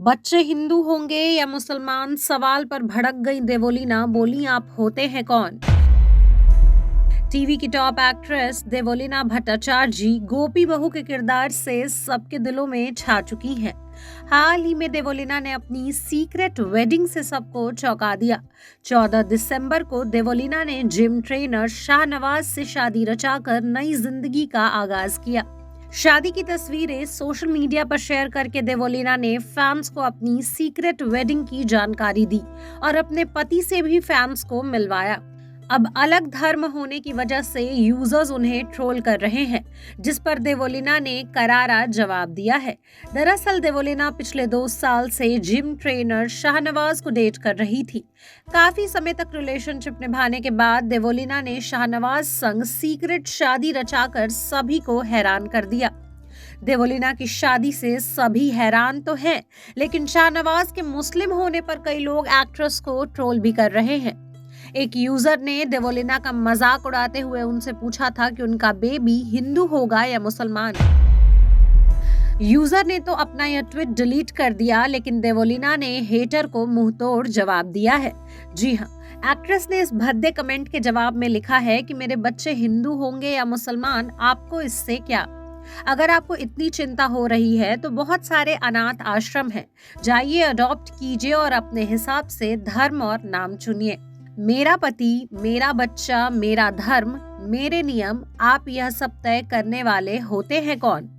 बच्चे हिंदू होंगे या मुसलमान, सवाल पर भड़क गई देवोलीना, बोली आप होते हैं कौन। टीवी की टॉप एक्ट्रेस देवोलीना भट्टाचार्य जी गोपी बहू के किरदार से सबके दिलों में छा चुकी हैं। हाल ही में देवोलीना ने अपनी सीक्रेट वेडिंग से सबको चौंका दिया। 14 दिसंबर को देवोलीना ने जिम ट्रेनर शाहनवाज से शादी रचाकर नई जिंदगी का आगाज किया। शादी की तस्वीरें सोशल मीडिया पर शेयर करके देवोलीना ने फैंस को अपनी सीक्रेट वेडिंग की जानकारी दी और अपने पति से भी फैंस को मिलवाया। अब अलग धर्म होने की वजह से यूजर्स उन्हें ट्रोल कर रहे हैं, जिस पर देवोलीना ने करारा जवाब दिया है। दरअसल देवोलीना पिछले 2 साल से जिम ट्रेनर शाहनवाज को डेट कर रही थी। काफी समय तक रिलेशनशिप निभाने के बाद देवोलीना ने शाहनवाज संग सीक्रेट शादी रचाकर सभी को हैरान कर दिया। देवोलीना की शादी से सभी हैरान तो हैं, लेकिन शाहनवाज के मुस्लिम होने पर कई लोग एक्ट्रेस को ट्रोल भी कर रहे हैं। एक यूजर ने देवोलीना का मजाक उड़ाते हुए उनसे पूछा था कि उनका बेबी हिंदू होगा या मुसलमान। यूजर ने तो अपना यह ट्वीट डिलीट कर दिया, लेकिन देवोलीना ने हेटर को मुंहतोड़ जवाब दिया है। जी हाँ, एक्ट्रेस ने इस भद्दे कमेंट के जवाब में लिखा है कि मेरे बच्चे हिंदू होंगे या मुसलमान, आपको इससे क्या। अगर आपको इतनी चिंता हो रही है तो बहुत सारे अनाथ आश्रम हैं, जाइए अडॉप्ट कीजिए और अपने हिसाब से धर्म और नाम चुनिए। मेरा पति, मेरा बच्चा, मेरा धर्म, मेरे नियम, आप यह सब तय करने वाले होते हैं कौन।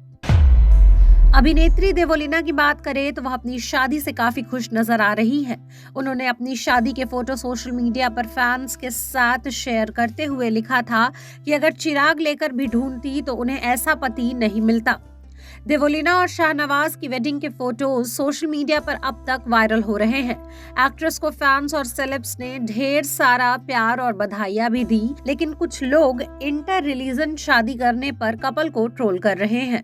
अभिनेत्री देवोलीना की बात करें तो वह अपनी शादी से काफी खुश नजर आ रही हैं। उन्होंने अपनी शादी के फोटो सोशल मीडिया पर फैंस के साथ शेयर करते हुए लिखा था कि अगर चिराग लेकर भी ढूंढती तो उन्हें ऐसा पति नहीं मिलता। देवोलीना और शाहनवाज की वेडिंग के फोटोज सोशल मीडिया पर अब तक वायरल हो रहे हैं। एक्ट्रेस को फैंस और सेलेब्स ने ढेर सारा प्यार और बधाइयां भी दी, लेकिन कुछ लोग इंटर रिलीजन शादी करने पर कपल को ट्रोल कर रहे हैं।